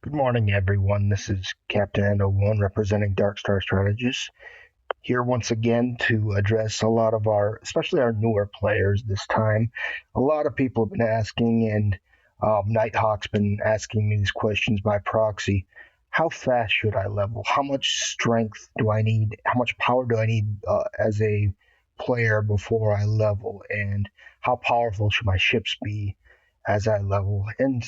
Good morning, everyone. This is Captain Endo1 representing Dark Star Strategies. Here once again to address a lot of especially our newer players this time. A lot of people have been asking, and Nighthawk's been asking me these questions by proxy. How fast should I level? How much strength do I need? How much power do I need as a player before I level? And how powerful should my ships be as I level? And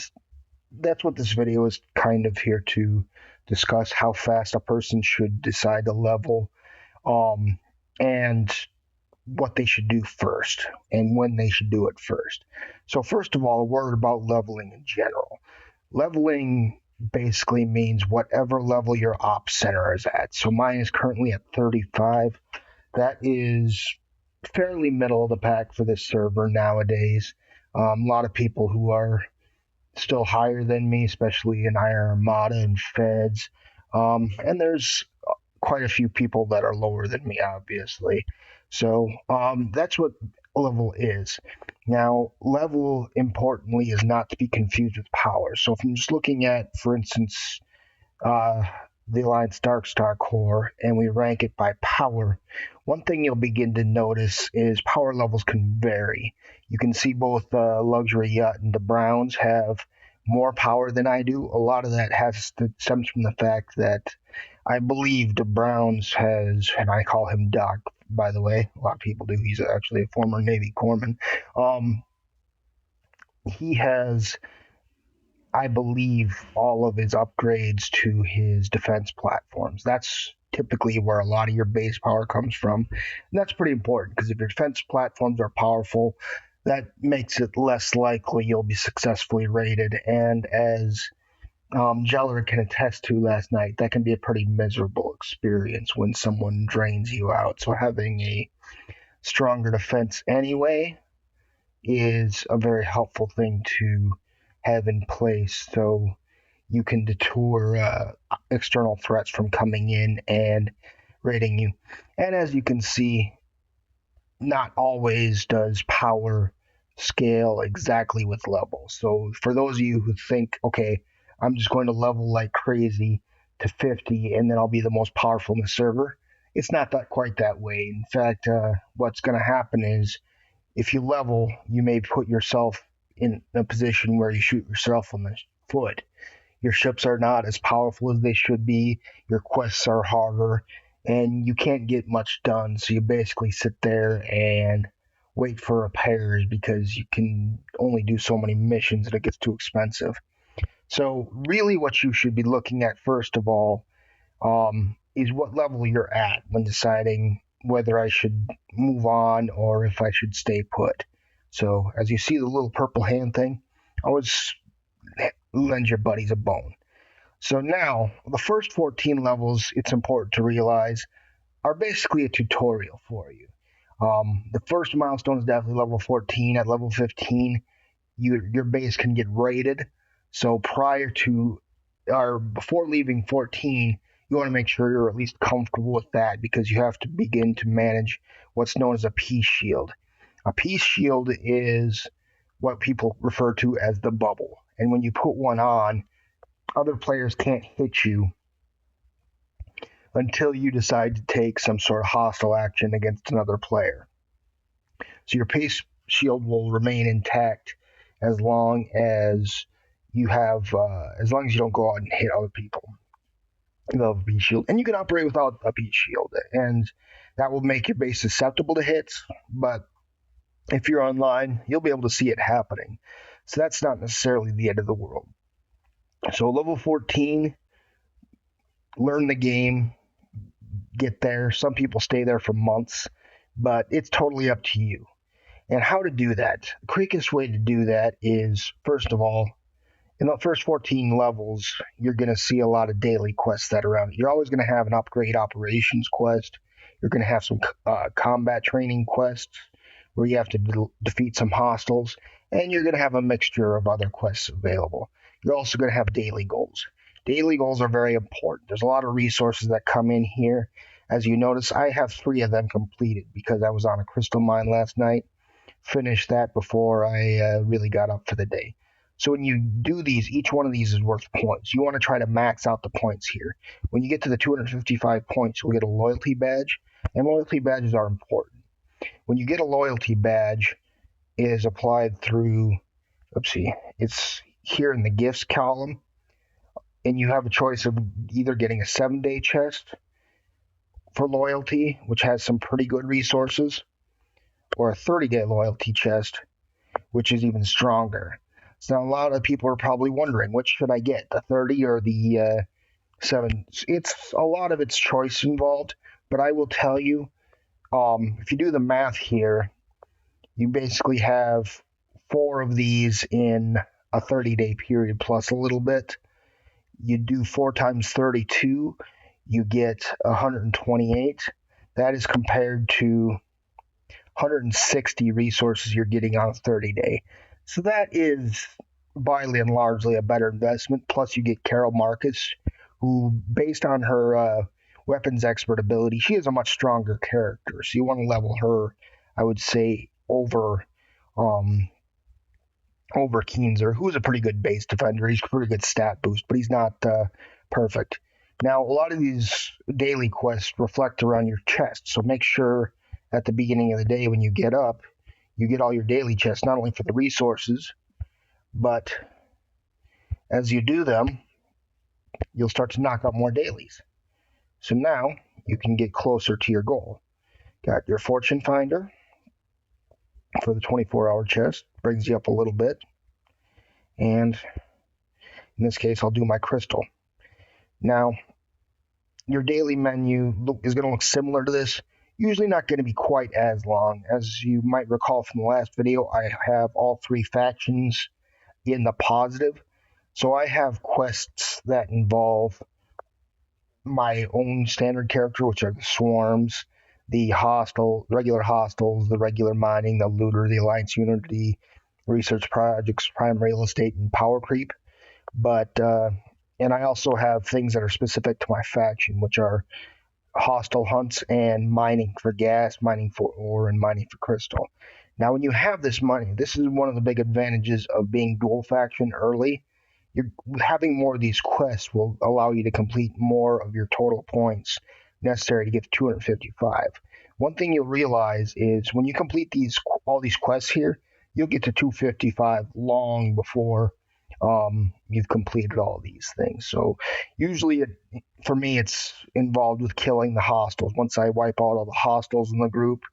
that's what this video is kind of here to discuss: how fast a person should decide to level, um, and what they should do first and when they should do it first. So first of all, a word about leveling in general. Leveling basically means whatever level your op center is at. So mine is currently at 35. That is fairly middle of the pack for this server nowadays. A lot of people who are still higher than me, especially in Iron Armada and Feds. And there's quite a few people that are lower than me, obviously. So that's what level is. Now, level, importantly, is not to be confused with power. So if I'm just looking at, for instance, uh, the Alliance Darkstar Core, and we rank it by power, one thing you'll begin to notice is power levels can vary. You can see both the Luxury Yacht and the Browns have more power than I do. A lot of that stems from the fact that I believe the Browns has, and I call him Doc, by the way. A lot of people do. He's actually a former Navy corpsman. He has, I believe, all of his upgrades to his defense platforms. That's typically where a lot of your base power comes from. And that's pretty important because if your defense platforms are powerful, that makes it less likely you'll be successfully raided. And as Jeller can attest to last night, that can be a pretty miserable experience when someone drains you out. So having a stronger defense anyway is a very helpful thing to have in place, so you can deter external threats from coming in and raiding you. And as you can see, not always does power scale exactly with level. So for those of you who think, okay, I'm just going to level like crazy to 50 and then I'll be the most powerful in the server, it's not that quite that way. In fact, what's going to happen is if you level, you may put yourself in a position where you shoot yourself in the foot. Your ships are not as powerful as they should be, your quests are harder, and you can't get much done. So you basically sit there and wait for repairs because you can only do so many missions and it gets too expensive. So really what you should be looking at first of all is what level you're at when deciding whether I should move on or if I should stay put. So as you see the little purple hand thing, always lend your buddies a bone. So now, the first 14 levels, it's important to realize, are basically a tutorial for you. The first milestone is definitely level 14. At level 15, your base can get raided. So prior to or before leaving 14, you want to make sure you're at least comfortable with that because you have to begin to manage what's known as a peace shield. A peace shield is what people refer to as the bubble. And when you put one on, other players can't hit you until you decide to take some sort of hostile action against another player. So your peace shield will remain intact as long as you don't go out and hit other people. You have a peace shield, and you can operate without a peace shield, and that will make your base susceptible to hits. But if you're online, you'll be able to see it happening. So that's not necessarily the end of the world. So level 14, learn the game, get there. Some people stay there for months, but it's totally up to you. And how to do that? The quickest way to do that is, first of all, in the first 14 levels, you're going to see a lot of daily quests that are around. You're always going to have an upgrade operations quest. You're going to have some combat training quests where you have to defeat some hostiles. And you're going to have a mixture of other quests available. You're also going to have daily goals. Daily goals are very important. There's a lot of resources that come in here. As you notice, I have 3 of them completed because I was on a crystal mine last night. Finished that before I really got up for the day. So when you do these, each one of these is worth points. You want to try to max out the points here. When you get to the 255 points, you'll get a loyalty badge, and loyalty badges are important. When you get a loyalty badge, it is applied through, it's here in the gifts column, and you have a choice of either getting a 7-day chest for loyalty, which has some pretty good resources, or a 30-day loyalty chest, which is even stronger. So now a lot of people are probably wondering, which should I get, the 30 or the 7? It's a lot of its choice involved, but I will tell you, if you do the math here, you basically have 4 of these in a 30-day period plus a little bit. You do 4 times 32, you get 128. That is compared to 160 resources you're getting on a 30-day. So that is by and largely a better investment. Plus you get Carol Marcus, who, based on her weapons expert ability, she is a much stronger character. So you want to level her, I would say, over Keenzer, who's a pretty good base defender. He's a pretty good stat boost, but he's not perfect. Now, a lot of these daily quests reflect around your chest, so make sure at the beginning of the day when you get up, you get all your daily chests, not only for the resources, but as you do them, you'll start to knock out more dailies. So now you can get closer to your goal. Got your fortune finder for the 24-hour chest, brings you up a little bit. And in this case, I'll do my crystal. Now, your daily menu is going to look similar to this. Usually not going to be quite as long. As you might recall from the last video, I have all 3 factions in the positive. So I have quests that involve my own standard character, which are the swarms, the regular hostiles, the regular mining, the looter, the alliance unity, research projects, prime real estate, and power creep. But and I also have things that are specific to my faction, which are hostile hunts and mining for gas, mining for ore, and mining for crystal. Now, when you have this money, this is one of the big advantages of being dual faction early. Having more of these quests will allow you to complete more of your total points necessary to get to 255. One thing you'll realize is when you complete all these quests here, you'll get to 255 long before you've completed all these things. So usually for me, it's involved with killing the hostiles. Once I wipe out all the hostiles in the group,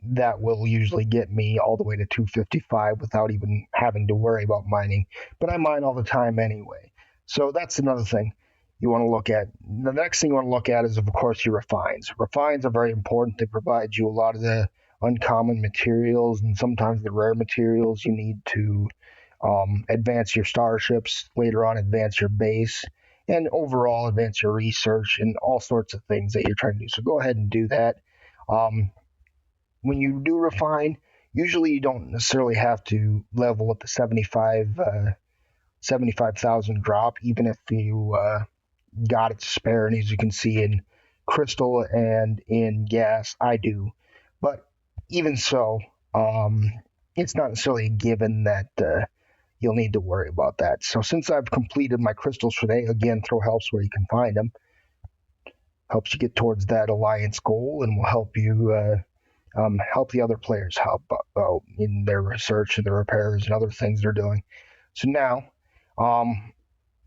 that will usually get me all the way to 255 without even having to worry about mining. But I mine all the time anyway. So that's another thing you want to look at. The next thing you want to look at is, of course, your refines. Refines are very important. They provide you a lot of the uncommon materials and sometimes the rare materials you need to advance your starships, later on advance your base, and overall advance your research and all sorts of things that you're trying to do. So go ahead and do that. When you do refine, usually you don't necessarily have to level at the 75,000 drop, even if you got it to spare. And as you can see in crystal and in gas, I do. But even so, it's not necessarily a given that you'll need to worry about that. So since I've completed my crystals for today, again, throw helps where you can find them. Helps you get towards that alliance goal and will help you help the other players help in their research and their repairs and other things they're doing. So now,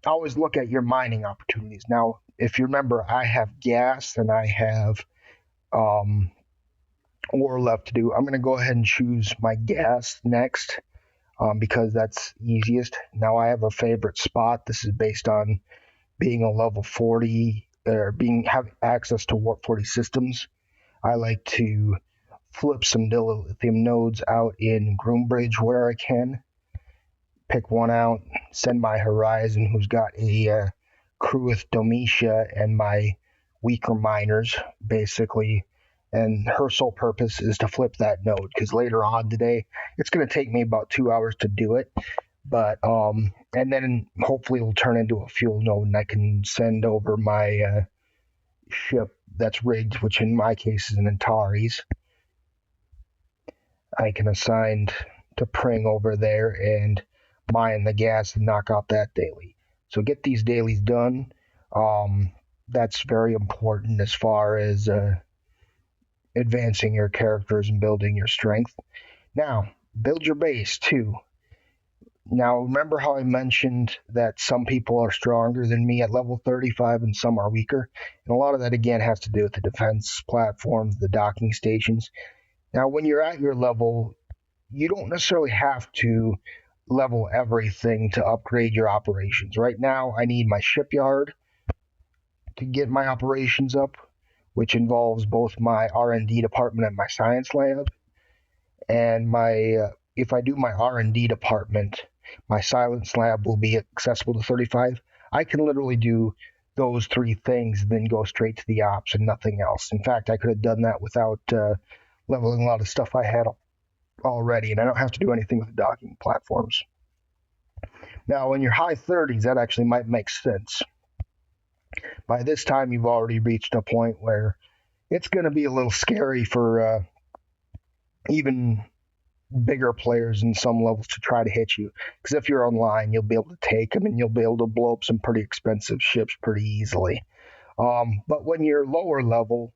always look at your mining opportunities. Now, if you remember, I have gas and I have ore left to do. I'm going to go ahead and choose my gas next because that's easiest. Now I have a favorite spot. This is based on being a level 40 or having access to Warp 40 systems. I like to flip some dilithium nodes out in Groombridge where I can. Pick one out, send my Horizon, who's got a crew with Domitia and my weaker miners, basically. And her sole purpose is to flip that node, because later on today, it's going to take me about 2 hours to do it. But, and then hopefully it'll turn into a fuel node, and I can send over my ship that's rigged, which in my case is an Antares. I can assign to Pring over there and mine the gas and knock out that daily. So get these dailies done. That's very important as far as advancing your characters and building your strength. Now, build your base too. Now, remember how I mentioned that some people are stronger than me at level 35 and some are weaker? And a lot of that, again, has to do with the defense platforms, the docking stations. Now, when you're at your level, you don't necessarily have to level everything to upgrade your operations. Right now, I need my shipyard to get my operations up, which involves both my R&D department and my science lab. And my if I do my R&D department, my science lab will be accessible to 35. I can literally do those three things, then go straight to the ops and nothing else. In fact, I could have done that without leveling a lot of stuff I had already, and I don't have to do anything with the docking platforms. Now, in your high 30s, that actually might make sense. By this time, you've already reached a point where it's going to be a little scary for even bigger players in some levels to try to hit you. Because if you're online, you'll be able to take them and you'll be able to blow up some pretty expensive ships pretty easily. But when you're lower level,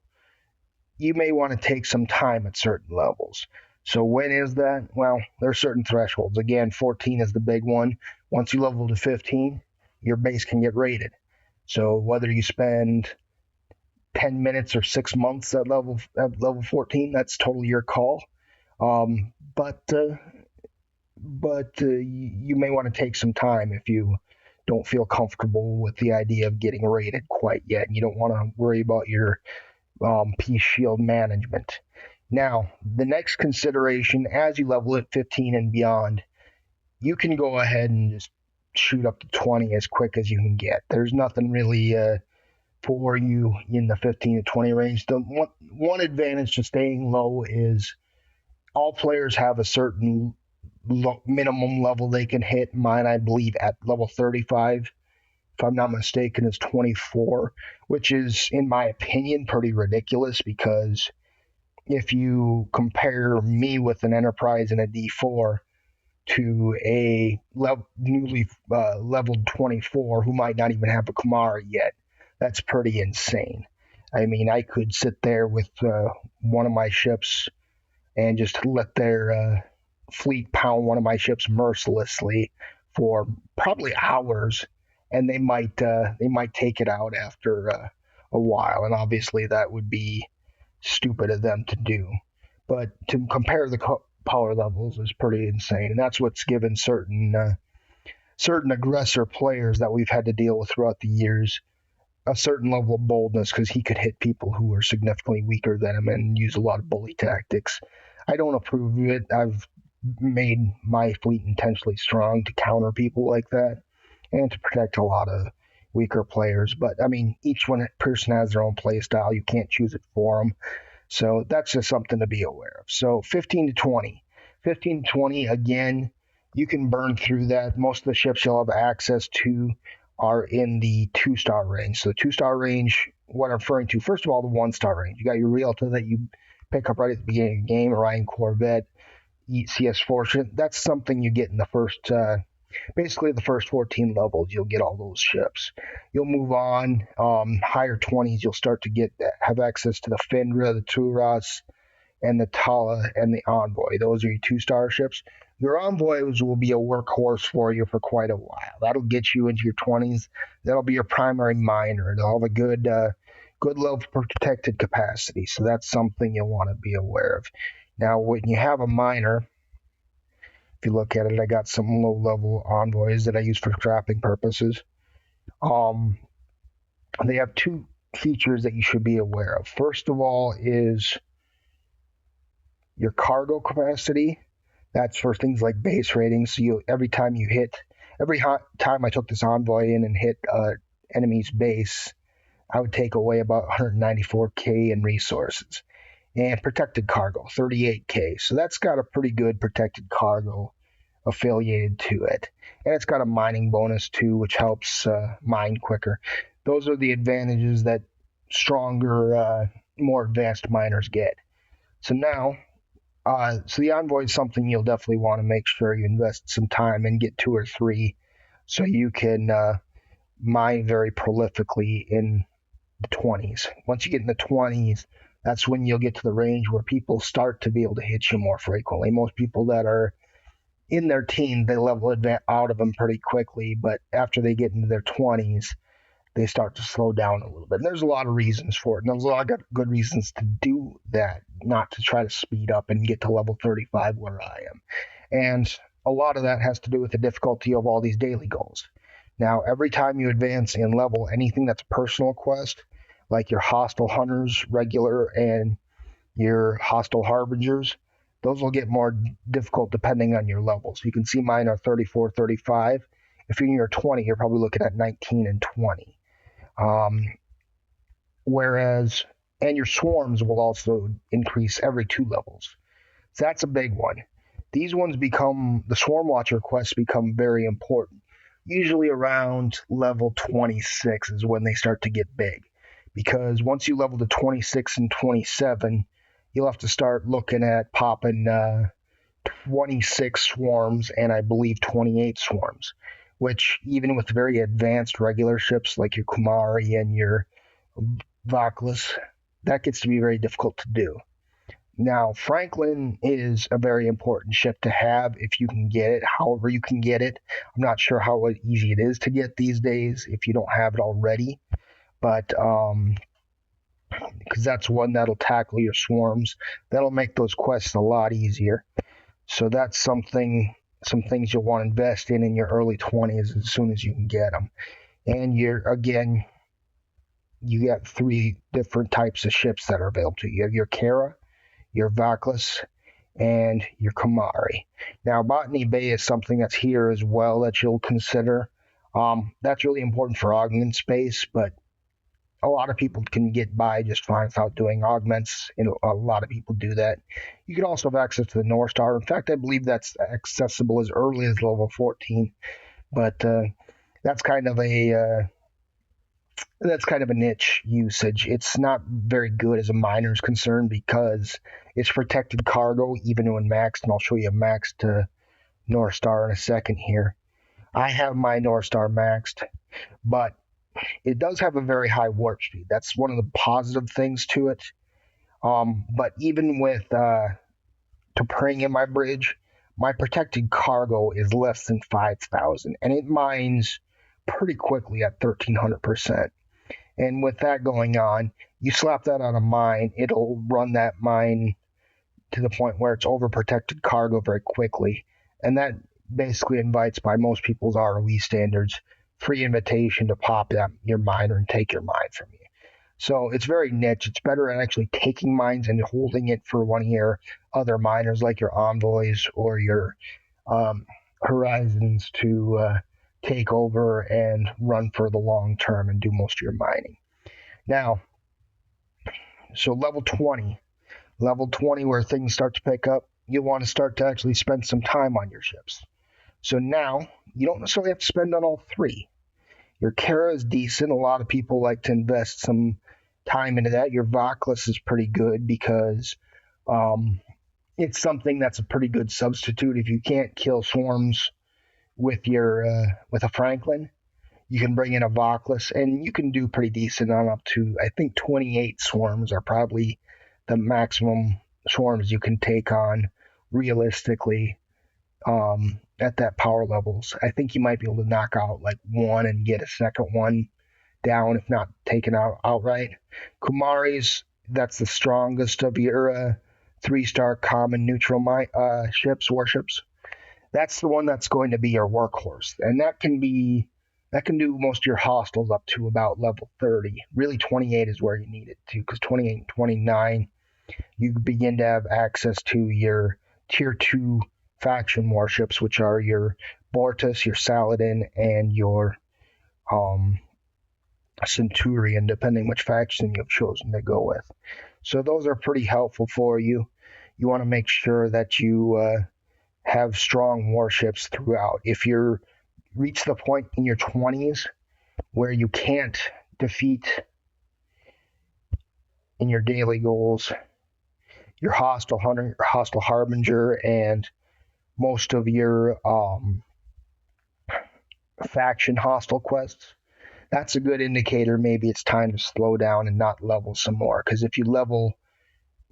you may want to take some time at certain levels. So when is that? Well, there are certain thresholds. Again, 14 is the big one. Once you level to 15, your base can get rated. So whether you spend 10 minutes or 6 months at level 14, that's totally your call. But you may want to take some time if you don't feel comfortable with the idea of getting rated quite yet. You don't want to worry about your peace shield management. Now, the next consideration, as you level at 15 and beyond, you can go ahead and just shoot up to 20 as quick as you can get. There's nothing really for you in the 15 to 20 range. The one advantage to staying low is all players have a certain minimum level they can hit. Mine, I believe, at level 35, if I'm not mistaken, is 24, which is, in my opinion, pretty ridiculous because if you compare me with an Enterprise and a D4 to a newly leveled 24 who might not even have a Kamara yet, that's pretty insane. I mean, I could sit there with one of my ships and just let their fleet pound one of my ships mercilessly for probably hours, and they might take it out after a while. And obviously, that would be stupid of them to do. But to compare the power levels is pretty insane, and that's what's given certain aggressor players that we've had to deal with throughout the years a certain level of boldness, because he could hit people who are significantly weaker than him and use a lot of bully tactics. I don't approve of it. I've made my fleet intentionally strong to counter people like that and to protect a lot of weaker players. But I mean, each person has their own play style. You can't choose it for them. So that's just something to be aware of. So 15 to 20. 15 to 20, again, you can burn through that. Most of the ships you'll have access to are in the 2-star range. So the 2-star range, what I'm referring to, first of all, the 1-star range. You got your Rialto that you pick up right at the beginning of the game, Orion Corvette, CS Fortune. That's something you get in the first, basically the first 14 levels. You'll get all those ships. You'll move on, higher 20s, you'll start to have access to the Findra, the Turas, and the Tala, and the Envoy. Those are your 2-star ships. Your Envoys will be a workhorse for you for quite a while. That'll get you into your 20s. That'll be your primary miner. They'll have a good level of protected capacity. So that's something you'll want to be aware of. Now, when you have a miner, if you look at it, I got some low-level Envoys that I use for scrapping purposes. They have two features that you should be aware of. First of all is your cargo capacity. That's for things like base ratings. So every time I took this Envoy in and hit enemy's base, I would take away about 194k in resources. And protected cargo, 38k. So that's got a pretty good protected cargo affiliated to it. And it's got a mining bonus too, which helps mine quicker. Those are the advantages that stronger, more advanced miners get. So now, So the Envoy is something you'll definitely want to make sure you invest some time and get 2 or 3, so you can mine very prolifically in the 20s. Once you get in the 20s, that's when you'll get to the range where people start to be able to hit you more frequently. Most people that are in their teens, they level out of them pretty quickly, but after they get into their 20s, they start to slow down a little bit. And there's a lot of reasons for it. And there's a lot of good reasons to do that, not to try to speed up and get to level 35 where I am. And a lot of that has to do with the difficulty of all these daily goals. Now, every time you advance in level, anything that's a personal quest, like your hostile hunters, regular, and your hostile harbingers, those will get more difficult depending on your levels. You can see mine are 34, 35. If you're in your 20, you're probably looking at 19 and 20. Um, Whereas, and your swarms will also increase every 2 levels. So that's a big one. These ones become, the Swarm Watcher quests become very important. Usually around level 26 is when they start to get big. Because once you level to 26 and 27, you'll have to start looking at popping 26 swarms and I believe 28 swarms, which even with very advanced regular ships like your Kumari and your Vaklas, that gets to be very difficult to do. Now, Franklin is a very important ship to have if you can get it, however you can get it. I'm not sure how easy it is to get these days if you don't have it already, but because that's one that'll tackle your swarms. That'll make those quests a lot easier. So that's some things you'll want to invest in your early 20s as soon as you can get them. And you got 3 different types of ships that are available to you. You have your Kara, your Vaklas, and your Kumari. Now, Botany Bay is something that's here as well that you'll consider. That's really important for augment space, but a lot of people can get by just fine without doing augments, and a lot of people do that. You can also have access to the North Star. In fact, I believe that's accessible as early as level 14, but that's kind of a niche usage. It's not very good as a miner is concerned because it's protected cargo even when maxed, and I'll show you a maxed North Star in a second here. I have my North Star maxed, but it does have a very high warp speed. That's one of the positive things to it. But even with T'Pring in my bridge, my protected cargo is less than 5,000, and it mines pretty quickly at 1,300%. And with that going on, you slap that on a mine, it'll run that mine to the point where it's overprotected cargo very quickly. And that basically invites, by most people's ROE standards, free invitation to pop your miner and take your mine from you. So it's very niche. It's better at actually taking mines and holding it for one of your other miners, like your Envoys or your Horizons, to take over and run for the long term and do most of your mining. Now, so level 20, where things start to pick up, you want to start to actually spend some time on your ships. So now, you don't necessarily have to spend on all 3. Your Kara is decent. A lot of people like to invest some time into that. Your Vaklas is pretty good because it's something that's a pretty good substitute. If you can't kill swarms with a Franklin, you can bring in a Vaklas, and you can do pretty decent on up to, I think, 28 swarms are probably the maximum swarms you can take on realistically at that power levels. I think you might be able to knock out like one and get a second one down, if not taken out outright. Kumari's, that's the strongest of your 3-star common neutral warships. That's the one that's going to be your workhorse, and that can do most of your hostiles up to about level 30. Really, 28 is where you need it to, because 28 and 29, you begin to have access to your tier 2 faction warships, which are your Bortus, your Saladin, and your Centurion, depending which faction you've chosen to go with. So those are pretty helpful for you. You want to make sure that you have strong warships throughout. If you're reach the point in your 20s where you can't defeat in your daily goals your hostile hunter, your hostile harbinger, and most of your faction hostile quests, that's a good indicator maybe it's time to slow down and not level some more. Because if you level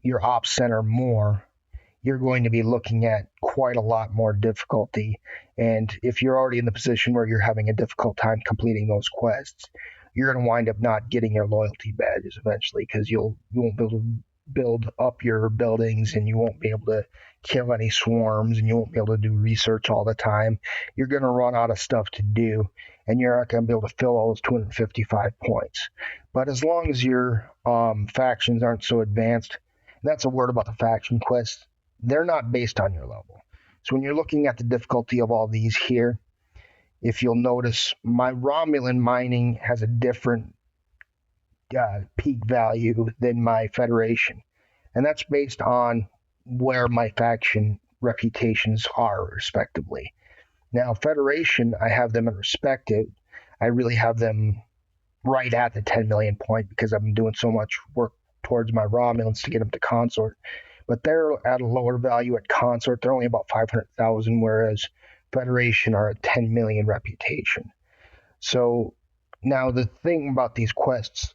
your ops center more, you're going to be looking at quite a lot more difficulty. And if you're already in the position where you're having a difficult time completing those quests, you're going to wind up not getting your loyalty badges eventually, because you won't be able to build up your buildings, and you won't be able to kill any swarms, and you won't be able to do research all the time. You're going to run out of stuff to do, and you're not going to be able to fill all those 255 points. But as long as your factions aren't so advanced, that's a word about the faction quests, they're not based on your level. So when you're looking at the difficulty of all these here, if you'll notice, my Romulan mining has a different peak value than my Federation. And that's based on where my faction reputations are, respectively. Now, Federation, I have them in respective. I really have them right at the 10 million point because I've been doing so much work towards my Romulans to get them to consort. But they're at a lower value at consort. They're only about 500,000, whereas Federation are at 10 million reputation. So now the thing about these quests,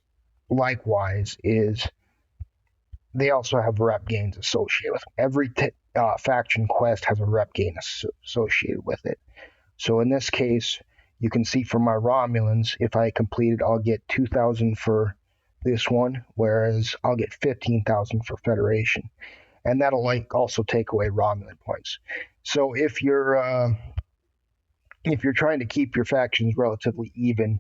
likewise, is they also have rep gains associated with them. Every faction quest has a rep gain associated with it. So in this case, you can see from my Romulans, if I complete it, I'll get 2,000 for this one, whereas I'll get 15,000 for Federation. And that'll also take away Romulan points. So if you're trying to keep your factions relatively even,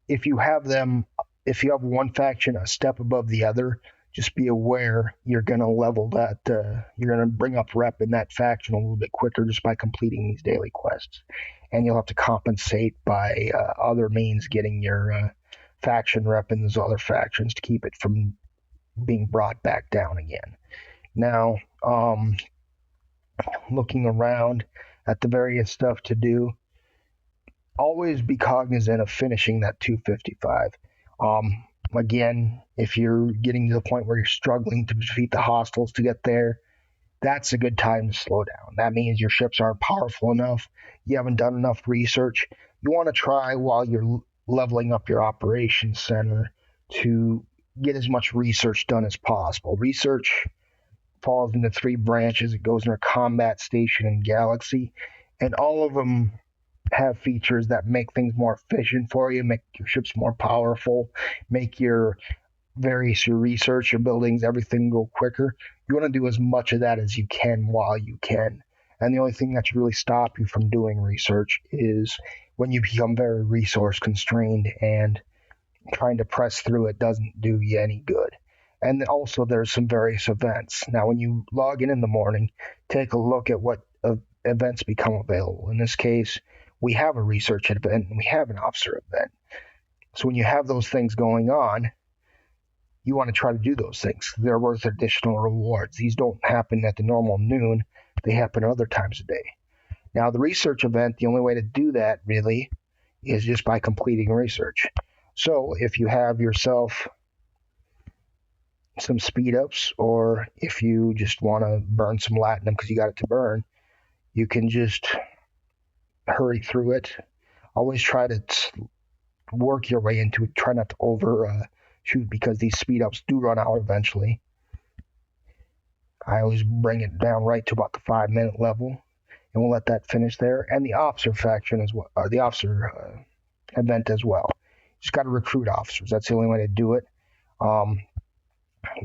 if you have one faction a step above the other, just be aware you're going to level that. You're going to bring up rep in that faction a little bit quicker just by completing these daily quests, and you'll have to compensate by other means getting your faction rep in those other factions to keep it from being brought back down again. Now, looking around at the various stuff to do, always be cognizant of finishing that 255. Again, if you're getting to the point where you're struggling to defeat the hostiles to get there, that's a good time to slow down. That means your ships aren't powerful enough, you haven't done enough research. You want to try, while you're leveling up your operations center, to get as much research done as possible. Research falls into 3 branches. It goes under combat, station, and galaxy, and all of them have features that make things more efficient for you, make your ships more powerful, make your research, your buildings, everything go quicker. You want to do as much of that as you can while you can. And the only thing that should really stop you from doing research is when you become very resource constrained, and trying to press through it doesn't do you any good. And also there's some various events. Now, when you log in the morning, take a look at what events become available. In this case, we have a research event and we have an officer event. So when you have those things going on, you want to try to do those things. They're worth additional rewards. These don't happen at the normal noon. They happen other times a day. Now, the research event, the only way to do that really is just by completing research. So if you have yourself some speed ups, or if you just want to burn some latinum because you got it to burn, you can just hurry through it. Always try to work your way into it. Try not to overshoot, because these speed ups do run out eventually. I always bring it down right to about the 5-minute level, and we'll let that finish there. And the officer faction as well, or the officer event as well. Just got to recruit officers. That's the only way to do it.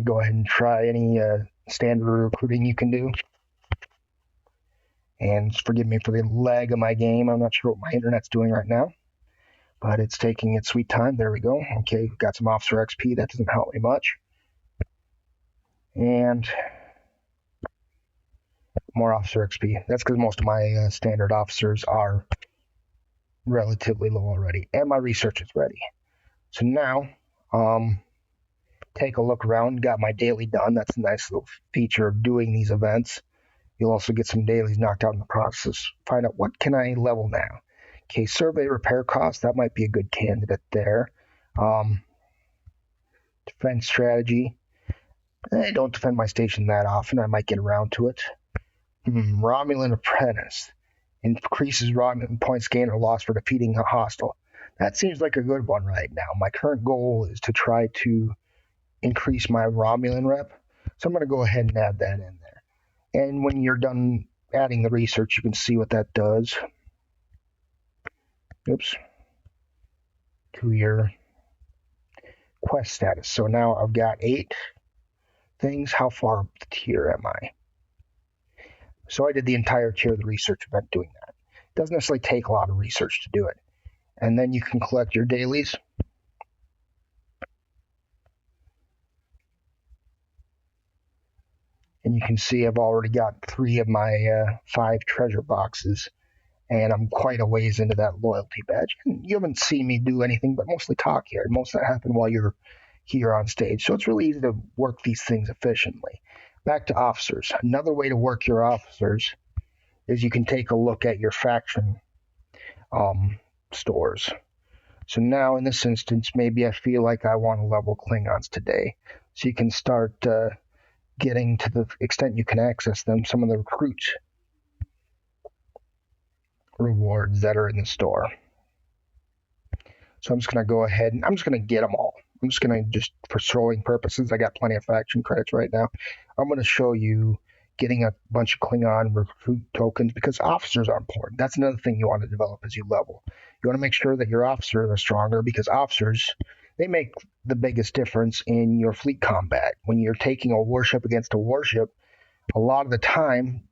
Go ahead and try any standard recruiting you can do. And forgive me for the lag of my game. I'm not sure what my internet's doing right now, but it's taking its sweet time. There we go. Okay, got some officer XP. That doesn't help me much. And more officer XP. That's because most of my standard officers are relatively low already, and my research is ready. So now, take a look around. Got my daily done. That's a nice little feature of doing these events. You'll also get some dailies knocked out in the process. Find out what can I level now. Okay, survey repair cost. That might be a good candidate there. Defense strategy. I don't defend my station that often. I might get around to it. Romulan Apprentice. Increases Romulan points gained or lost for defeating a hostile. That seems like a good one right now. My current goal is to try to increase my Romulan rep. So I'm going to go ahead and add that in there. And when you're done adding the research, you can see what that does. Oops. To your quest status. So now I've got 8 things. How far up the tier am I? So I did the entire tier of the research event doing that. It doesn't necessarily take a lot of research to do it. And then you can collect your dailies. And you can see I've already got 3 of my 5 treasure boxes. And I'm quite a ways into that loyalty badge. And you haven't seen me do anything but mostly talk here. Most of that happened while you're here on stage. So it's really easy to work these things efficiently. Back to officers. Another way to work your officers is you can take a look at your faction stores. So now in this instance, maybe I feel like I want to level Klingons today. So you can start getting, to the extent you can access them, some of the recruit rewards that are in the store. So I'm just going to go ahead and I'm just going to get them all. I'm just going to, just for showing purposes, I got plenty of faction credits right now. I'm going to show you getting a bunch of Klingon recruit tokens because officers are important. That's another thing you want to develop as you level. You want to make sure that your officers are stronger because officers, they make the biggest difference in your fleet combat. When you're taking a warship against a warship, a lot of the time,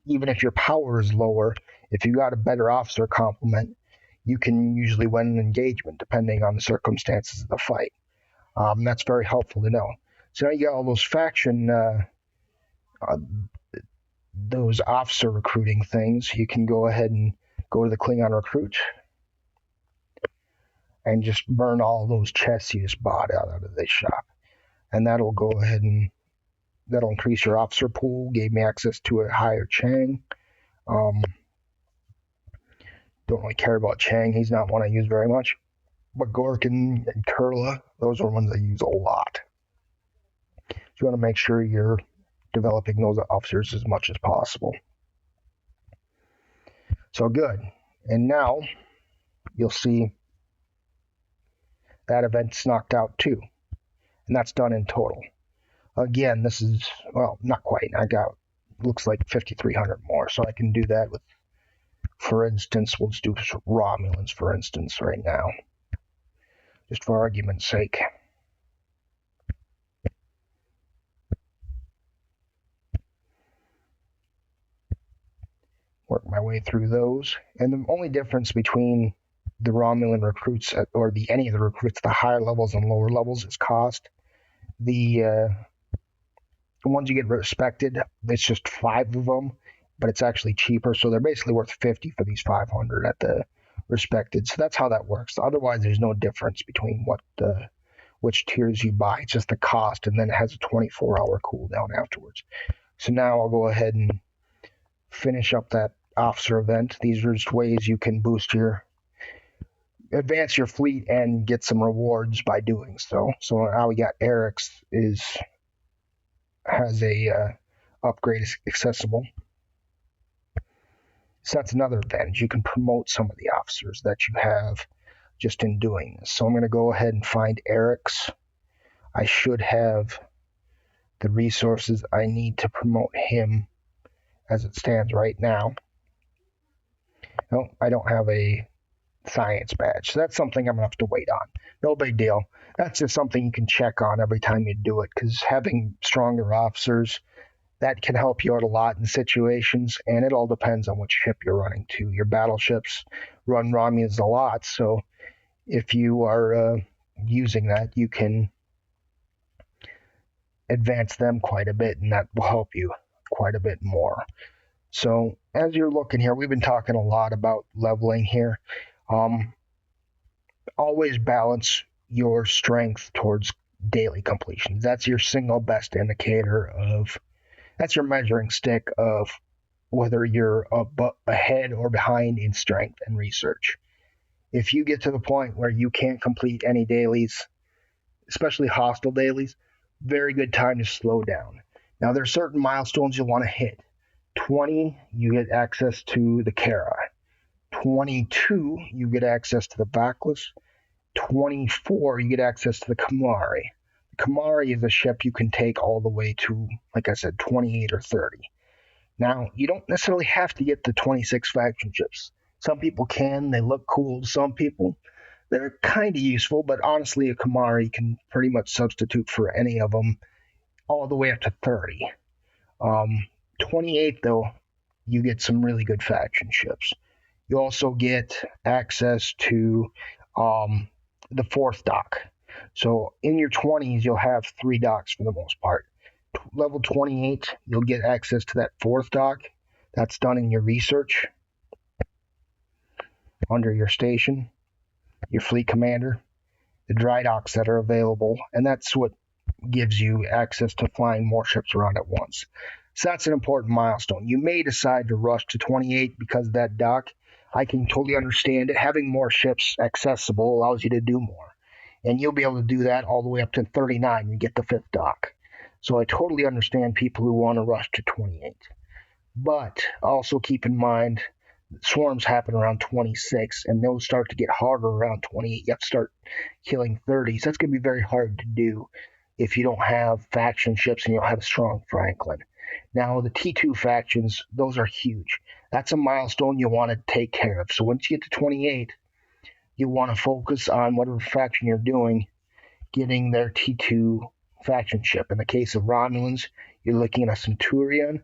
even if your power is lower, if you got a better officer complement, you can usually win an engagement depending on the circumstances of the fight. That's very helpful to know. So now you got all those faction, those officer recruiting things. You can go ahead and go to the Klingon recruit and just burn all those chests you just bought out of this shop. And that'll go ahead and that'll increase your officer pool, gave me access to a higher Chang. Don't really care about Chang. He's not one I use very much. But Gorkin and Kurla, those are ones I use a lot. So you want to make sure you're developing those officers as much as possible. So good. And now you'll see that event's knocked out too. And that's done in total. Again, this is, well, not quite. I got, looks like 5,300 more. So I can do that with, for instance, we'll just do Romulans, for instance, right now. Just for argument's sake. Work my way through those. And the only difference between the Romulan recruits, or any of the recruits, the higher levels and lower levels, is cost. The ones you get respected, it's just 5 of them, but it's actually cheaper. So they're basically worth 50 for these 500 at the respected. So that's how that works. Otherwise, there's no difference between which tiers you buy. It's just the cost, and then it has a 24-hour cooldown afterwards. So now I'll go ahead and finish up that officer event. These are just ways you can advance your fleet and get some rewards by doing so. So now we got Eric's has a upgrade accessible. So that's another advantage. You can promote some of the officers that you have just in doing this. So I'm going to go ahead and find Eric's. I should have the resources I need to promote him as it stands right now. No, I don't have a science badge. So that's something I'm going to have to wait on. No big deal. That's just something you can check on every time you do it, because having stronger officers, that can help you out a lot in situations, and it all depends on which ship you're running to. Your battleships run Romulans a lot, so if you are using that, you can advance them quite a bit, and that will help you quite a bit more. So as you're looking here, we've been talking a lot about leveling here. Always balance your strength towards daily completions. That's your single best indicator of, that's your measuring stick of whether you're ahead or behind in strength and research. If you get to the point where you can't complete any dailies, especially hostile dailies, very good time to slow down. Now, there are certain milestones you'll want to hit. 20, you get access to the Kara. 22, you get access to the Backless. 24, you get access to the Kamari. The Kamari is a ship you can take all the way to, like I said, 28 or 30. Now, you don't necessarily have to get the 26 faction ships. Some people can, they look cool to some people. They're kind of useful, but honestly, a Kamari can pretty much substitute for any of them all the way up to 30. 28, though, you get some really good faction ships. You also get access to the fourth dock. So in your 20s, you'll have 3 docks for the most part. Level 28, you'll get access to that fourth dock. That's done in your research under your station, your fleet commander, the dry docks that are available, and that's what gives you access to flying more ships around at once. So that's an important milestone. You may decide to rush to 28 because of that dock. I can totally understand it. Having more ships accessible allows you to do more. And you'll be able to do that all the way up to 39 and get the 5th dock. So I totally understand people who want to rush to 28. But also keep in mind, swarms happen around 26, and those start to get harder around 28. You have to start killing 30s. That's going to be very hard to do if you don't have faction ships and you don't have a strong Franklin. Now, the T2 factions, those are huge. That's a milestone you want to take care of. So once you get to 28, you want to focus on whatever faction you're doing, getting their T2 faction ship. In the case of Romulans, you're looking at a Centurion.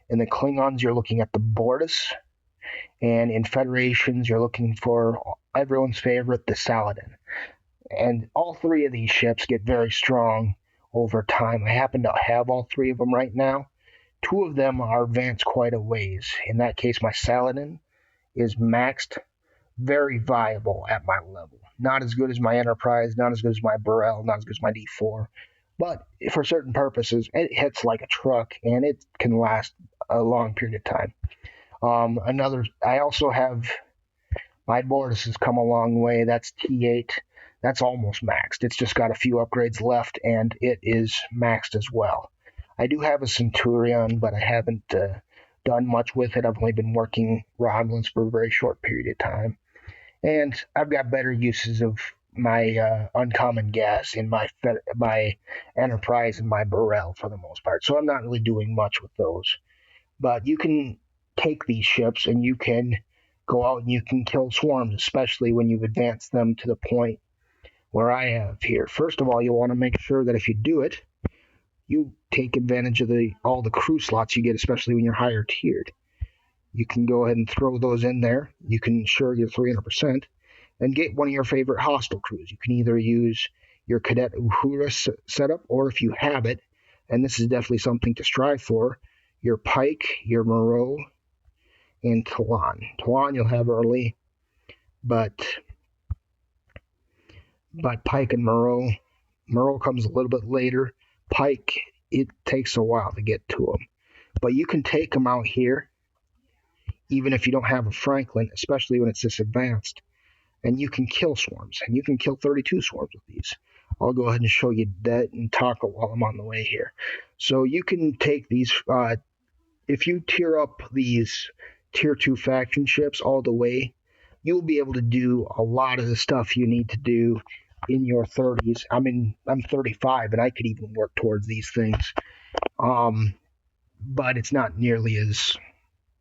In the Klingons, you're looking at the Bortus. And in Federations, you're looking for everyone's favorite, the Saladin. And all 3 of these ships get very strong over time. I happen to have all 3 of them right now. 2 of them are advanced quite a ways. In that case, my Saladin is maxed, very viable at my level. Not as good as my Enterprise, not as good as my Burrell, not as good as my D4. But for certain purposes, it hits like a truck, and it can last a long period of time. I also have my Bortus has come a long way. That's T8. That's almost maxed. It's just got a few upgrades left, and it is maxed as well. I do have a Centurion, but I haven't done much with it. I've only been working Romulans for a very short period of time. And I've got better uses of my uncommon gas in my Enterprise and my Burrell for the most part. So I'm not really doing much with those. But you can take these ships and you can go out and you can kill swarms, especially when you've advanced them to the point where I have here. First of all, you'll want to make sure that if you do it, you take advantage of all the crew slots you get, especially when you're higher tiered. You can go ahead and throw those in there. You can ensure you're 300% and get one of your favorite hostile crews. You can either use your Cadet Uhura setup, or if you have it, and this is definitely something to strive for, your Pike, your Moreau, and Talon. Talon you'll have early, but Pike and Moreau comes a little bit later. Pike, it takes a while to get to them. But you can take them out here, even if you don't have a Franklin, especially when it's this advanced, and you can kill swarms, and you can kill 32 swarms with these. I'll go ahead and show you that and talk while I'm on the way here. So you can take these, if you tier up these tier 2 faction ships all the way, you'll be able to do a lot of the stuff you need to do in your 30s. I'm 35, and I could even work towards these things. But it's not nearly as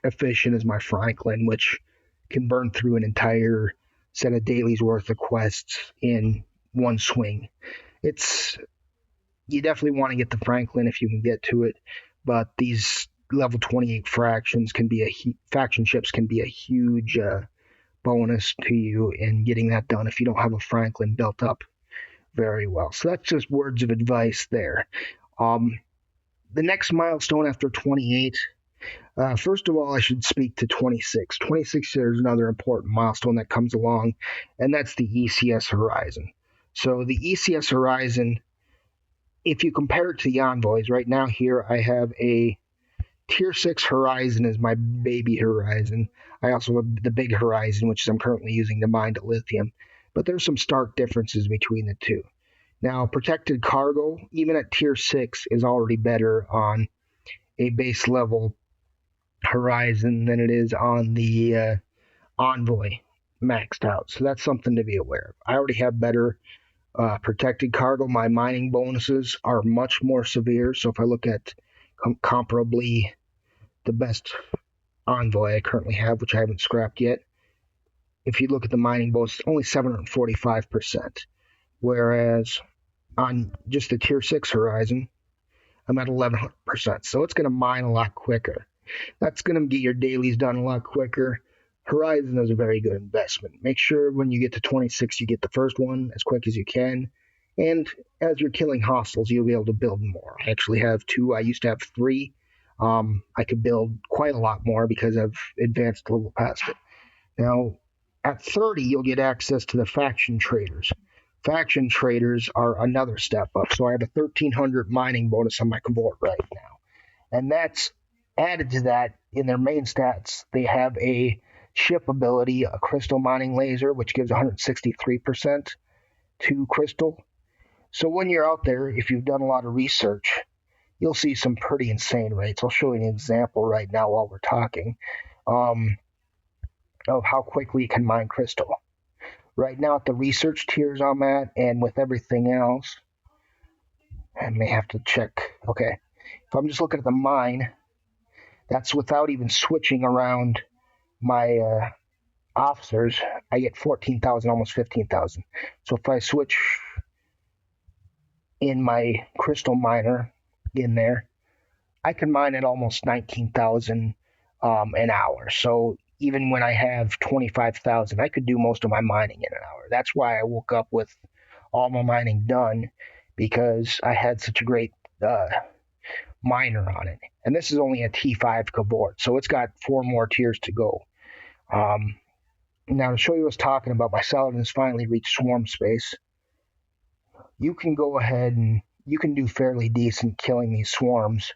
efficient as my Franklin, which can burn through an entire set of dailies worth of quests in one swing. You definitely want to get the Franklin if you can get to it, but these level 28 faction ships can be a huge bonus to you in getting that done if you don't have a Franklin built up very well. So that's just words of advice there. The next milestone after 28, first of all, I should speak to 26. 26 is another important milestone that comes along, and that's the ECS Horizon. So the ECS Horizon, if you compare it to the Envoys, right now here I have a Tier 6 Horizon as my baby Horizon. I also have the big Horizon, which I'm currently using to mine to lithium. But there's some stark differences between the two. Now, protected cargo, even at tier 6, is already better on a base level Horizon than it is on the Envoy maxed out. So that's something to be aware of. I already have better protected cargo. My mining bonuses are much more severe. So if I look at comparably the best Envoy I currently have, which I haven't scrapped yet, if you look at the mining bonus, it's only 745%. Whereas on just the tier 6 Horizon, I'm at 1100%. So it's going to mine a lot quicker. That's going to get your dailies done a lot quicker. Horizon is a very good investment. Make sure when you get to 26, you get the first one as quick as you can. And as you're killing hostiles, you'll be able to build more. I actually have 2. I used to have 3. I could build quite a lot more because I've advanced a little past it. Now, at 30, you'll get access to the faction traders. Faction traders are another step up. So I have a 1300 mining bonus on my Cavort right now. And that's added to that in their main stats. They have a ship ability, a crystal mining laser, which gives 163% to crystal. So when you're out there, if you've done a lot of research, you'll see some pretty insane rates. I'll show you an example right now while we're talking of how quickly you can mine crystal. Right now at the research tiers I'm at, and with everything else, I may have to check. Okay, if I'm just looking at the mine, that's without even switching around my officers. I get 14,000, almost 15,000. So if I switch in my crystal miner in there, I can mine at almost 19,000 an hour. So even when I have 25,000, I could do most of my mining in an hour. That's why I woke up with all my mining done, because I had such a great miner on it. And this is only a T5 Cavort, so it's got 4 more tiers to go. Now, to show you what I was talking about, my Saladins finally reached swarm space. You can go ahead and you can do fairly decent killing these swarms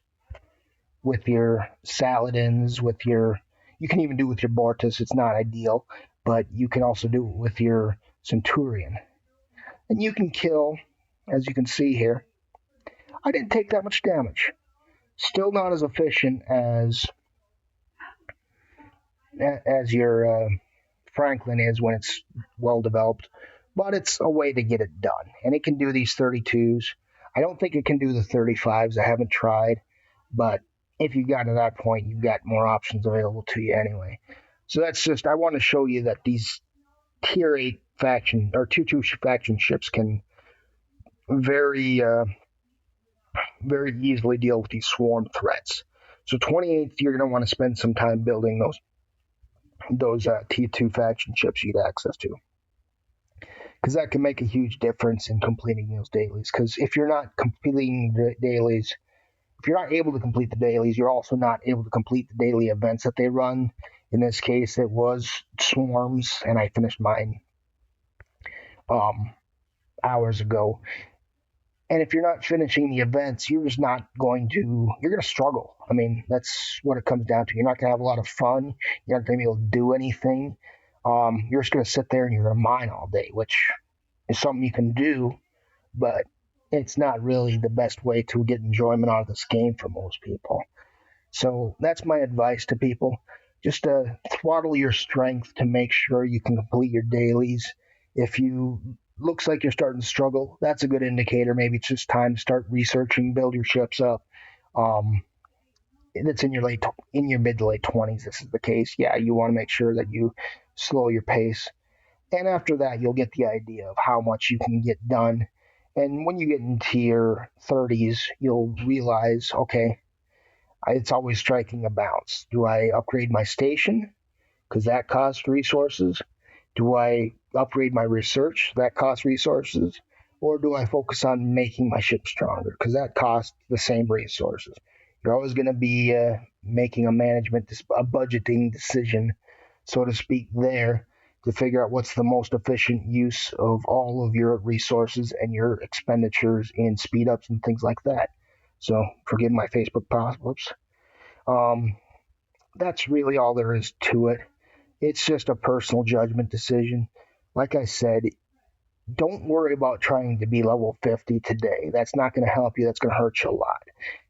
with your Saladins, you can even do it with your Bortus. It's not ideal, but you can also do it with your Centurion. And you can kill, as you can see here, I didn't take that much damage. Still not as efficient as your Franklin is when it's well developed, but it's a way to get it done. And it can do these 32s. I don't think it can do the 35s. I haven't tried, but if you got to that point, you've got more options available to you anyway. So that's just, I want to show you that these tier 8 faction or tier 2 faction ships can very easily deal with these swarm threats. So 28th, you're going to want to spend some time building those tier 2 faction ships you get access to, because that can make a huge difference in completing those dailies. Because if you're not completing the dailies, if you're not able to complete the dailies, you're also not able to complete the daily events that they run. In this case, it was swarms, and I finished mine hours ago. And if you're not finishing the events, you're going to struggle. I mean, that's what it comes down to. You're not going to have a lot of fun. You're not going to be able to do anything. You're just going to sit there and you're going to mine all day, which is something you can do, but it's not really the best way to get enjoyment out of this game for most people. So that's my advice to people. Just throttle your strength to make sure you can complete your dailies. If you looks like you're starting to struggle, that's a good indicator. Maybe it's just time to start researching, build your ships up. It's in your mid to late 20s. This is the case. Yeah, you want to make sure that you slow your pace. And after that, you'll get the idea of how much you can get done. And when you get into your 30s, you'll realize, okay, it's always striking a balance. Do I upgrade my station? Because that costs resources. Do I upgrade my research? That costs resources. Or do I focus on making my ship stronger? Because that costs the same resources. You're always going to be making a budgeting decision, so to speak, there to figure out what's the most efficient use of all of your resources and your expenditures in speed ups and things like that. So forgive my Facebook pop-ups. That's really all there is to it. It's just a personal judgment decision. Like I said, Don't worry about trying to be level 50 today. That's not going to help you. That's going to hurt you a lot.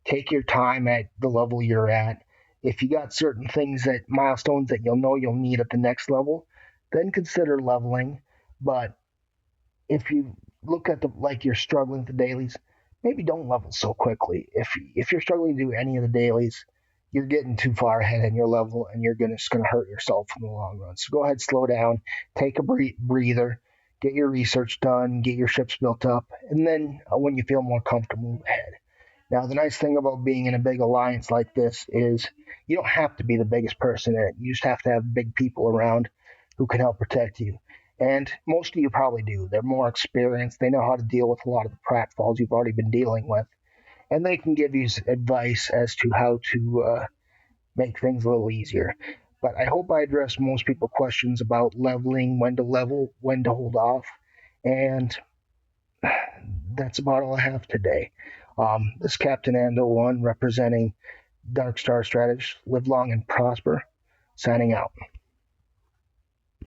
Take your time at the level you're at. If you got certain things that milestones that you'll need at the next level, then consider leveling. But if you look at the like you're struggling with the dailies, maybe don't level so quickly. If you're struggling to do any of the dailies, you're getting too far ahead in your level, and you're just gonna hurt yourself in the long run. So go ahead, slow down, take a breather, get your research done, get your ships built up, and then when you feel more comfortable, move ahead. Now, the nice thing about being in a big alliance like this is you don't have to be the biggest person in it. You just have to have big people around who can help protect you. And most of you probably do. They're more experienced. They know how to deal with a lot of the pratfalls you've already been dealing with. And they can give you advice as to how to make things a little easier. But I hope I addressed most people's questions about leveling, when to level, when to hold off. And that's about all I have today. This is Captain Ando 1 representing Dark Star Strategies. Live long and prosper. Signing out.